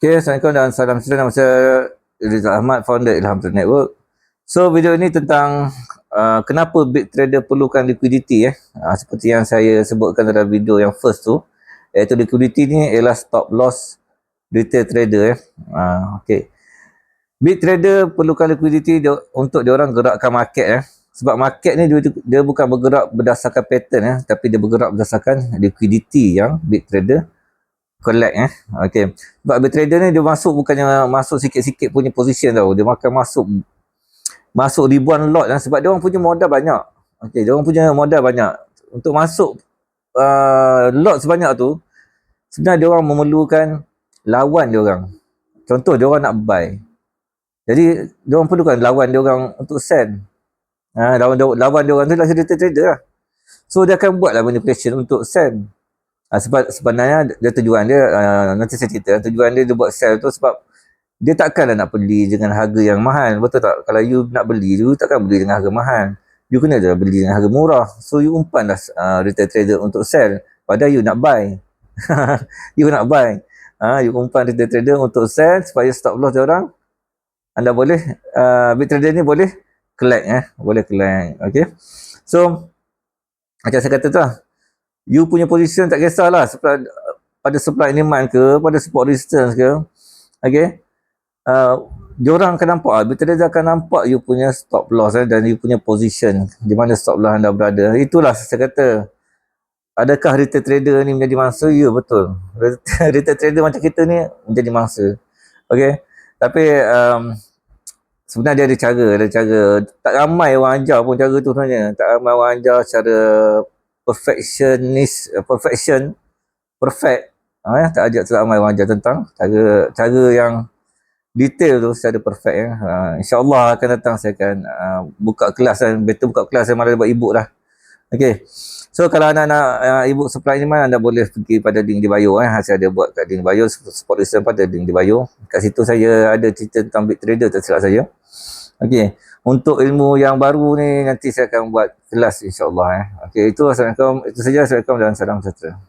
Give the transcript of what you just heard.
Okay, Assalamualaikum dan salam sejahtera. Nama saya Rizal Ahmad, founder Ilham Trade Network. So, video ini tentang kenapa big trader perlukan liquidity. Seperti yang saya sebutkan dalam video yang first tu, iaitu liquidity ni ialah stop loss retail trader. Okay. Big trader perlukan liquidity untuk diorang gerakkan market. Sebab market ni dia bukan bergerak berdasarkan pattern, tapi dia bergerak berdasarkan liquidity yang big trader collect. Okay. Sebab big trader ni dia masuk bukannya masuk sikit-sikit punya position tau. Dia makan masuk ribuan lot sebab dia orang punya modal banyak. Okay, dia orang punya modal banyak. Untuk masuk lot sebanyak tu, sebenarnya dia orang memerlukan lawan dia orang. Contoh dia orang nak buy. Jadi dia orang perlukan lawan dia orang untuk sell. Lawan dia orang tu lah retail trader lah. So dia akan buatlah manipulation untuk sell. Sebab sebenarnya dia tujuan dia, nanti saya cerita, tujuan dia buat sell tu sebab dia takkanlah nak beli dengan harga yang mahal, betul tak? Kalau you nak beli, you takkan beli dengan harga mahal. You kena dah beli dengan harga murah. So you umpanlah retail trader untuk sell, padahal you nak buy. You nak buy. You umpan retail trader untuk sell supaya stop loss dia orang. Anda boleh, big trader ni boleh collect. Boleh collect. Okay. So, macam saya kata tu lah. You punya position tak kisahlah pada supply and demand ke, pada support resistance ke. Okay. Diorang akan nampak, big trader akan nampak you punya stop loss dan you punya position, di mana stop loss anda berada. Itulah saya kata, adakah retail trader ni menjadi mangsa? Ya, betul. Retail trader macam kita ni menjadi mangsa. Okay. Tapi sebenarnya dia ada cara. Tak ramai orang ajar pun cara tu sebenarnya. Tak ramai orang ajar cara perfect. Tak ramai orang ajar tentang cara yang detail tu secara perfect. InsyaAllah akan datang saya akan buka kelas buka kelas saya malah buat ebook dah. Okay. So kalau anda nak ebook supply ni mana, anda boleh pergi pada link di bio. Saya ada buat kat link di bio, support resistance pada link di bio. Kat situ saya ada cerita tentang big trader, tak silap saya. Okay. Untuk ilmu yang baru ni nanti saya akan buat kelas insyaAllah. Okay, itu Assalamualaikum. Itu saja. Assalamualaikum dan salam sejahtera.